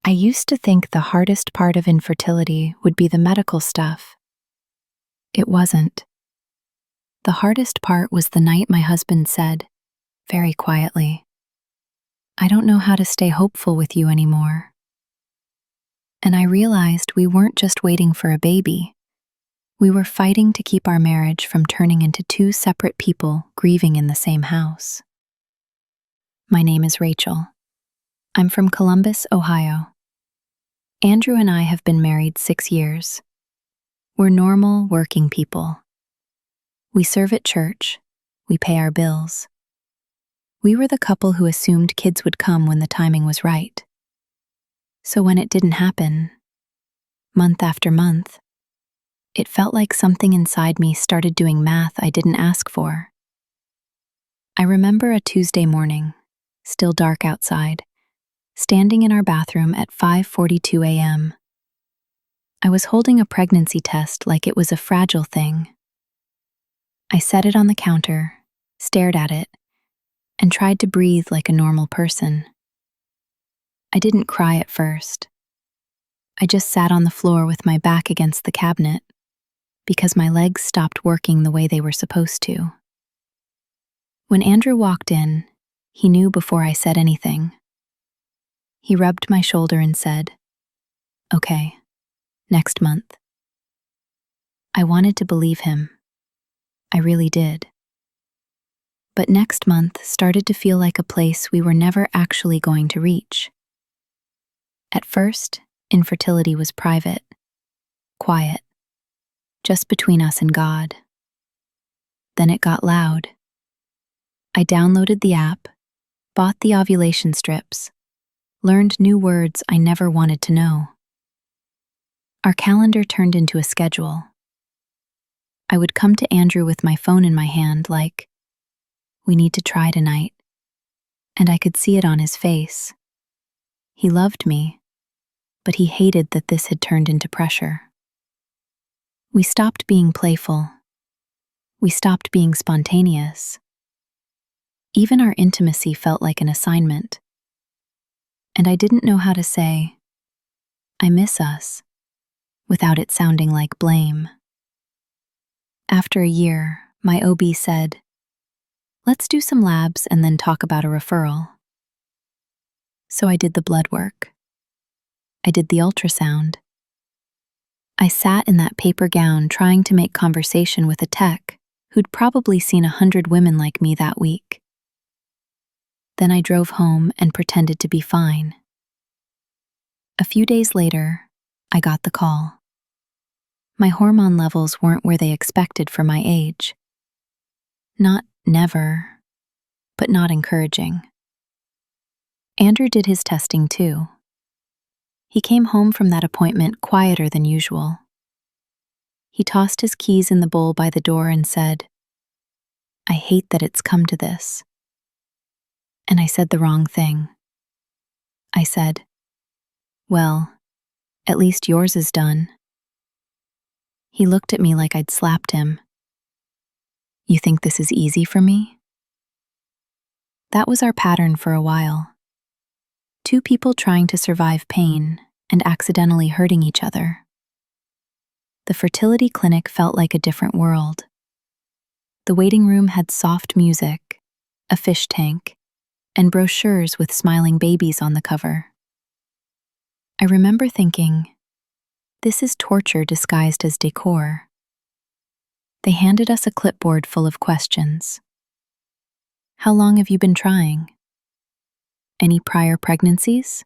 I used to think the hardest part of infertility would be the medical stuff. It wasn't. The hardest part was the night my husband said, very quietly, "I don't know how to stay hopeful with you anymore." And I realized we weren't just waiting for a baby. We were fighting to keep our marriage from turning into two separate people grieving in the same house. My name is Rachel. I'm from Columbus, Ohio. Andrew and I have been married 6 years. We're normal, working people. We serve at church. We pay our bills. We were the couple who assumed kids would come when the timing was right. So when it didn't happen, month after month, it felt like something inside me started doing math I didn't ask for. I remember a Tuesday morning, still dark outside, standing in our bathroom at 5:42 a.m. I was holding a pregnancy test like it was a fragile thing. I set it on the counter, stared at it, and tried to breathe like a normal person. I didn't cry at first. I just sat on the floor with my back against the cabinet because my legs stopped working the way they were supposed to. When Andrew walked in, he knew before I said anything. He rubbed my shoulder and said, "Okay, next month." I wanted to believe him. I really did. But next month started to feel like a place we were never actually going to reach. At first, infertility was private, quiet, just between us and God. Then it got loud. I downloaded the app, bought the ovulation strips, learned new words I never wanted to know. Our calendar turned into a schedule. I would come to Andrew with my phone in my hand like, "We need to try tonight." And I could see it on his face. He loved me, but he hated that this had turned into pressure. We stopped being playful. We stopped being spontaneous. Even our intimacy felt like an assignment. And I didn't know how to say, "I miss us," without it sounding like blame. After a year, my OB said, "Let's do some labs and then talk about a referral." So I did the blood work. I did the ultrasound. I sat in that paper gown trying to make conversation with a tech who'd probably seen 100 women like me that week. Then I drove home and pretended to be fine. A few days later, I got the call. My hormone levels weren't where they expected for my age. Not never, but not encouraging. Andrew did his testing too. He came home from that appointment quieter than usual. He tossed his keys in the bowl by the door and said, "I hate that it's come to this." And I said the wrong thing. I said, "Well, at least yours is done." He looked at me like I'd slapped him. "You think this is easy for me?" That was our pattern for a while. Two people trying to survive pain and accidentally hurting each other. The fertility clinic felt like a different world. The waiting room had soft music, a fish tank, and brochures with smiling babies on the cover. I remember thinking, this is torture disguised as decor. They handed us a clipboard full of questions. How long have you been trying? Any prior pregnancies?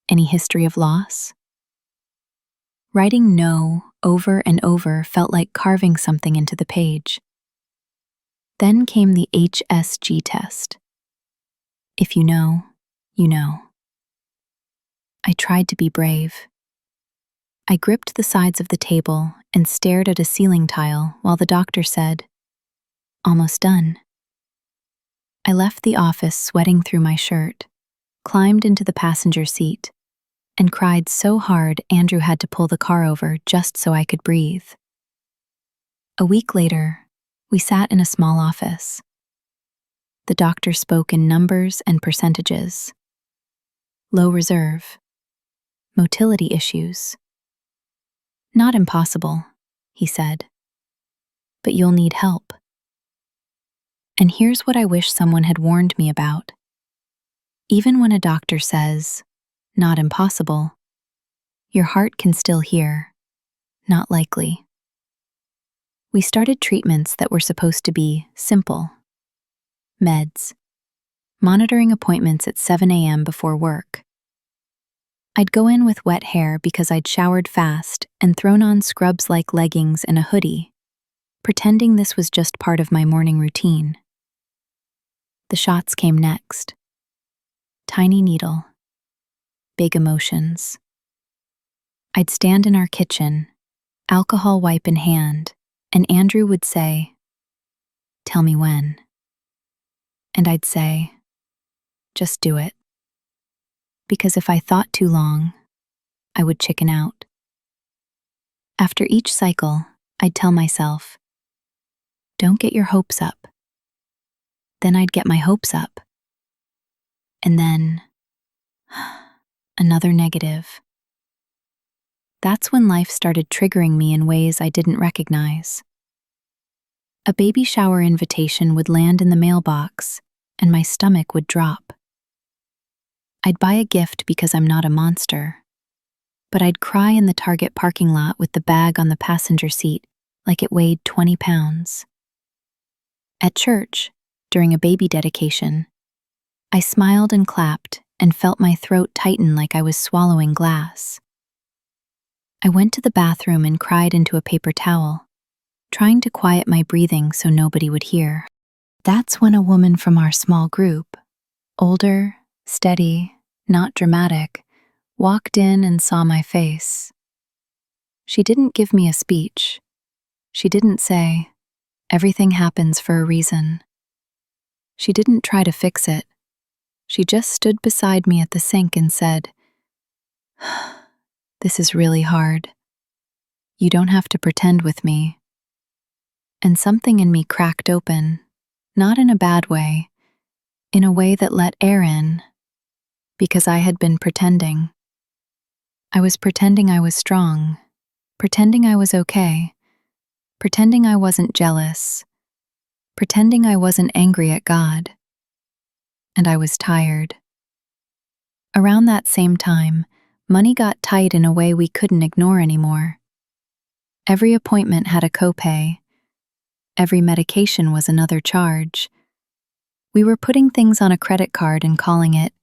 Any history of loss? Writing no over and over felt like carving something into the page. Then came the HSG test. If you know, you know. I tried to be brave. I gripped the sides of the table and stared at a ceiling tile while the doctor said, "Almost done." I left the office sweating through my shirt, climbed into the passenger seat, and cried so hard Andrew had to pull the car over just so I could breathe. A week later, we sat in a small office. The doctor spoke in numbers and percentages. Low reserve, motility issues. Not impossible, he said, but you'll need help. And here's what I wish someone had warned me about. Even when a doctor says, not impossible, your heart can still hear, not likely. We started treatments that were supposed to be simple. Meds. Monitoring appointments at 7 a.m. before work. I'd go in with wet hair because I'd showered fast and thrown on scrubs-like leggings and a hoodie, pretending this was just part of my morning routine. The shots came next. Tiny needle. Big emotions. I'd stand in our kitchen, alcohol wipe in hand, and Andrew would say, "Tell me when." And I'd say, "Just do it." Because if I thought too long, I would chicken out. After each cycle, I'd tell myself, "Don't get your hopes up." Then I'd get my hopes up. And then, another negative. That's when life started triggering me in ways I didn't recognize. A baby shower invitation would land in the mailbox, and my stomach would drop. I'd buy a gift because I'm not a monster, but I'd cry in the Target parking lot with the bag on the passenger seat like it weighed 20 pounds. At church, during a baby dedication, I smiled and clapped and felt my throat tighten like I was swallowing glass. I went to the bathroom and cried into a paper towel, trying to quiet my breathing so nobody would hear. That's when a woman from our small group, older, steady, not dramatic, walked in and saw my face. She didn't give me a speech. She didn't say, "Everything happens for a reason." She didn't try to fix it. She just stood beside me at the sink and said, "This is really hard. You don't have to pretend with me." And something in me cracked open, not in a bad way, in a way that let air in, because I had been pretending. I was pretending I was strong, pretending I was okay, pretending I wasn't jealous, pretending I wasn't angry at God. And I was tired. Around that same time, money got tight in a way we couldn't ignore anymore. Every appointment had a copay. Every medication was another charge. We were putting things on a credit card and calling it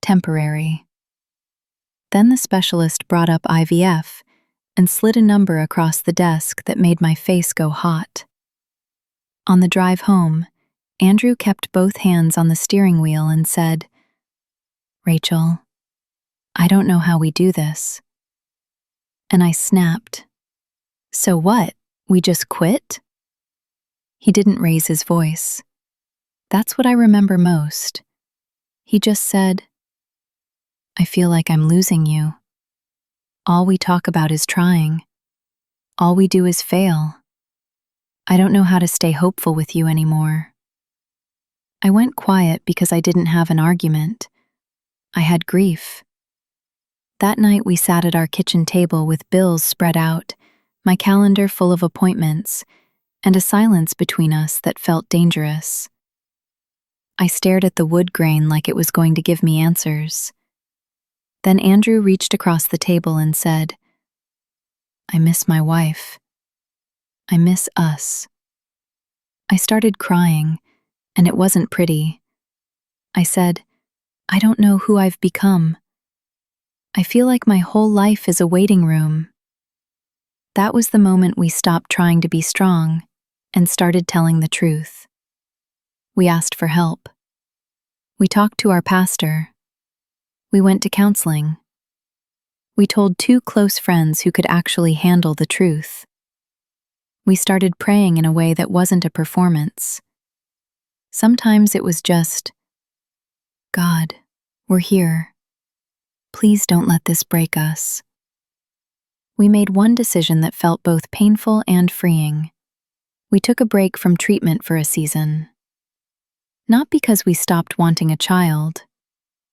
temporary. Then the specialist brought up IVF and slid a number across the desk that made my face go hot. On the drive home, Andrew kept both hands on the steering wheel and said, "Rachel, I don't know how we do this." And I snapped, "So what? We just quit?" He didn't raise his voice. That's what I remember most. He just said, "I feel like I'm losing you. All we talk about is trying. All we do is fail. I don't know how to stay hopeful with you anymore." I went quiet because I didn't have an argument. I had grief. That night we sat at our kitchen table with bills spread out, my calendar full of appointments, and a silence between us that felt dangerous. I stared at the wood grain like it was going to give me answers. Then Andrew reached across the table and said, "I miss my wife. I miss us." I started crying, and it wasn't pretty. I said, "I don't know who I've become. I feel like my whole life is a waiting room." That was the moment we stopped trying to be strong and started telling the truth. We asked for help. We talked to our pastor. We went to counseling. We told 2 close friends who could actually handle the truth. We started praying in a way that wasn't a performance. Sometimes it was just, "God, we're here. Please don't let this break us." We made one decision that felt both painful and freeing. We took a break from treatment for a season. Not because we stopped wanting a child.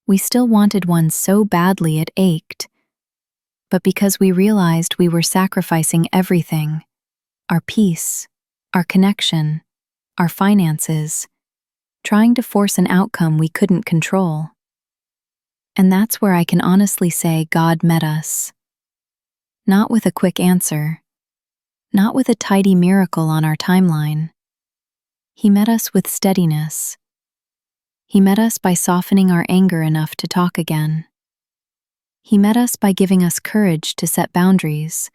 We still wanted one so badly it ached, but because we realized we were sacrificing everything: our peace, our connection, our finances, trying to force an outcome we couldn't control. And that's where I can honestly say God met us. Not with a quick answer, not with a tidy miracle on our timeline. He met us with steadiness. He met us by softening our anger enough to talk again. He met us by giving us courage to set boundaries,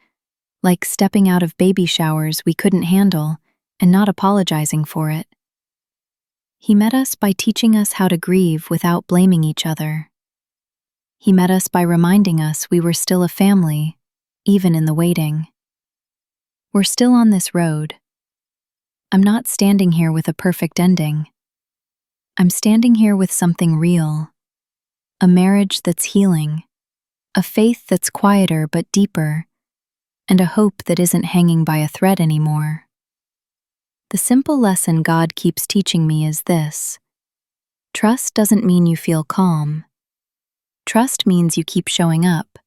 like stepping out of baby showers we couldn't handle and not apologizing for it. He met us by teaching us how to grieve without blaming each other. He met us by reminding us we were still a family, even in the waiting. We're still on this road. I'm not standing here with a perfect ending. I'm standing here with something real, a marriage that's healing, a faith that's quieter but deeper, and a hope that isn't hanging by a thread anymore. The simple lesson God keeps teaching me is this: trust doesn't mean you feel calm. Trust means you keep showing up,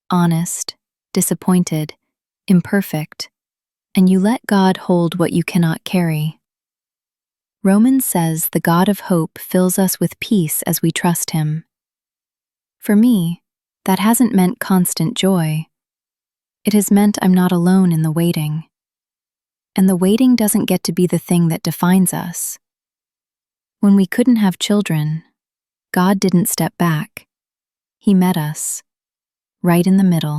honest, disappointed, imperfect, and you let God hold what you cannot carry. Romans says the God of hope fills us with peace as we trust Him. For me, that hasn't meant constant joy. It has meant I'm not alone in the waiting. And the waiting doesn't get to be the thing that defines us. When we couldn't have children, God didn't step back. He met us, right in the middle.